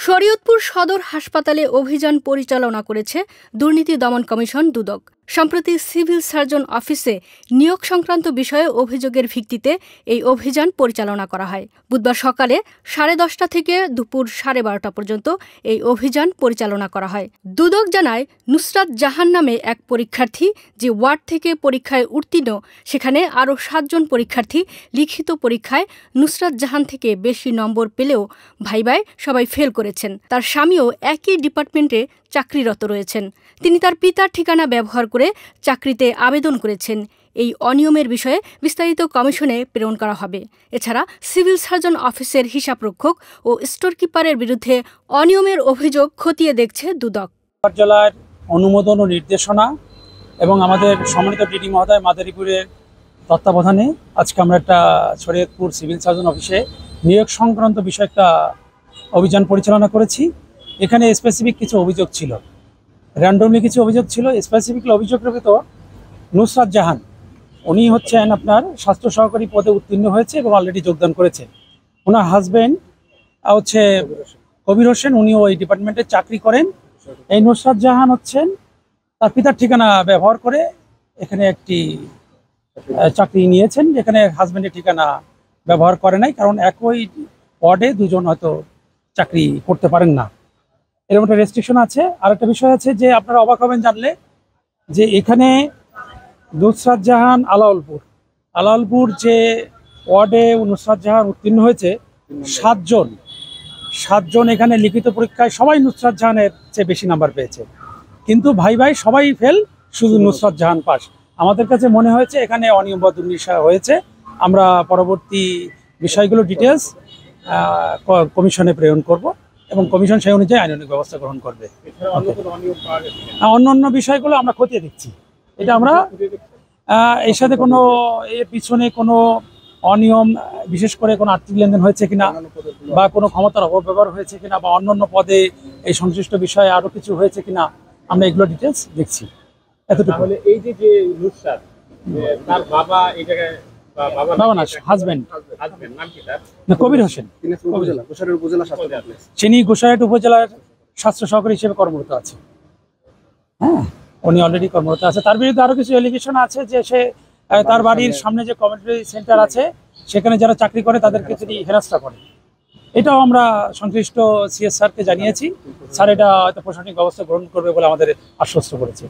শরীয়তপুর সদর হাসপাতালে অভিযান পরিচালনা করেছে দুর্নীতি দমন কমিশন দুদক। সম্প্রতি সিভিল সার্জন অফিসে নিয়োগ সংক্রান্ত বিষয়ে অভিযোগের ভিত্তিতে এই অভিযান পরিচালনা করা হয়। বুধবার সকালে 10:30 থেকে দুপুর 12:30 পর্যন্ত এই অভিযান পরিচালনা করা হয়। দুদক জানায়, নুসরাত জাহান নামে এক পরীক্ষার্থী যে ওয়ার্ড থেকে পরীক্ষায় উত্তীর্ণ, সেখানে আরও 7 জন পরীক্ষার্থী লিখিত পরীক্ষায় নুসরাত জাহান থেকে বেশি নম্বর পেলেও ভাইবায় সবাই ফেল করেছেন। তার স্বামীও একই ডিপার্টমেন্টে চাকরিরত রয়েছেন। তিনি তার পিতার ঠিকানা ব্যবহার করে চাকরিতে আবেদন করেছেন। এই অনিয়মের বিষয়ে বিস্তারিত কমিশনে প্রেরণ করা হবে। এছাড়া সিভিল সার্জন অফিসের হিসাবরক্ষক ও স্টোর কিপারের বিরুদ্ধে অনিয়মের অভিযোগ খতিয়ে দেখছে দুদক। কার্যালয়ের অনুমোদন ও নির্দেশনা এবং আমাদের সম্মানিত ডিডি মহোদয় মাদারীপুরের তত্ত্বাবধানে আজকে আমরা একটা শরীয়তপুর সিভিল সার্জন অফিসে নিয়োগ সংক্রান্ত বিষয়ে একটা অভিযান পরিচালনা করেছি। এখানে স্পেসিফিক কিছু অভিযোগ ছিল, র্যান্ডমলি কিছু অভিযোগ ছিল। স্পেসিফিক অভিযোগের ভিতর নুসরাত জাহান, উনি হচ্ছেন আপনার স্বাস্থ্য সহকারী পদে উত্তীর্ণ হয়েছে এবং অলরেডি যোগদান করেছে। ওনার হাজব্যান্ড হচ্ছে কবির হোসেন, উনিও ওই ডিপার্টমেন্টে চাকরি করেন। এই নুসরাত জাহান হচ্ছেন তার পিতার ঠিকানা ব্যবহার করে এখানে একটি চাকরি নিয়েছেন, যেখানে হাজব্যান্ডের ঠিকানা ব্যবহার করে নাই, কারণ একই ওয়ার্ডে দুজন হয়তো চাকরি করতে পারেন না, এরকম একটা রেস্ট্রিকশন আছে। আরেকটা বিষয় আছে যে আপনারা অবাক হবেন জানলে যে এখানে নুসরাত জাহান আলাউলপুর যে ওয়ার্ডে নুসরাত জাহান উত্তীর্ণ হয়েছে, 7 জন এখানে লিখিত পরীক্ষায় সবাই নুসরাত জাহানের চেয়ে বেশি নাম্বার পেয়েছে, কিন্তু ভাই সবাই ফেল, শুধু নুসরাত জাহান পাস। আমাদের কাছে মনে হয়েছে এখানে অনিয়ম বা দুর্নীতি হয়েছে। আমরা পরবর্তী বিষয়গুলো ডিটেলস কমিশনে প্রেরণ করব এবং কমিশন সেই অনুযায়ী আইনানুগ ব্যবস্থা গ্রহণ করবে। অন্য বিষয়গুলো আমরা খতিয়ে দেখছি। এটা আমরা এর সাথে কোনো এর পিছনে কোনো অনিয়ম, বিশেষ করে কোনো আর্থিক লেনদেন হয়েছে কিনা, বা কোনো ক্ষমতার অপব্যবহার হয়েছে কিনা, বা অন্যান্য পদে এই সংশ্লিষ্ট বিষয়ে আরও কিছু হয়েছে কিনা, আমরা এগুলো ডিটেলস দেখছি। এতটুকু। এই যে নুসরাত, তার বাবা এই জায়গায় কবির হোসেন, তিনি গোসাইরহাট উপজেলার স্বাস্থ্য সহকারী হিসেবে কর্মরত আছে। হ্যাঁ, উনি অলরেডি কর্মরত আছে। তার বিরুদ্ধে আরো কিছু এলিগেশন আছে যে সে তার বাড়ির সামনে যে কমিউনিটি সেন্টার আছে সেখানে যারা চাকরি করে তাদেরকে তিনি হেনস্থা করে। এটাও আমরা সংশ্লিষ্ট সিএস স্যারকে জানিয়েছি। স্যার এটা হয়তো প্রশাসনিক ব্যবস্থা গ্রহণ করবে বলে আমাদের আশ্বস্ত করেছে।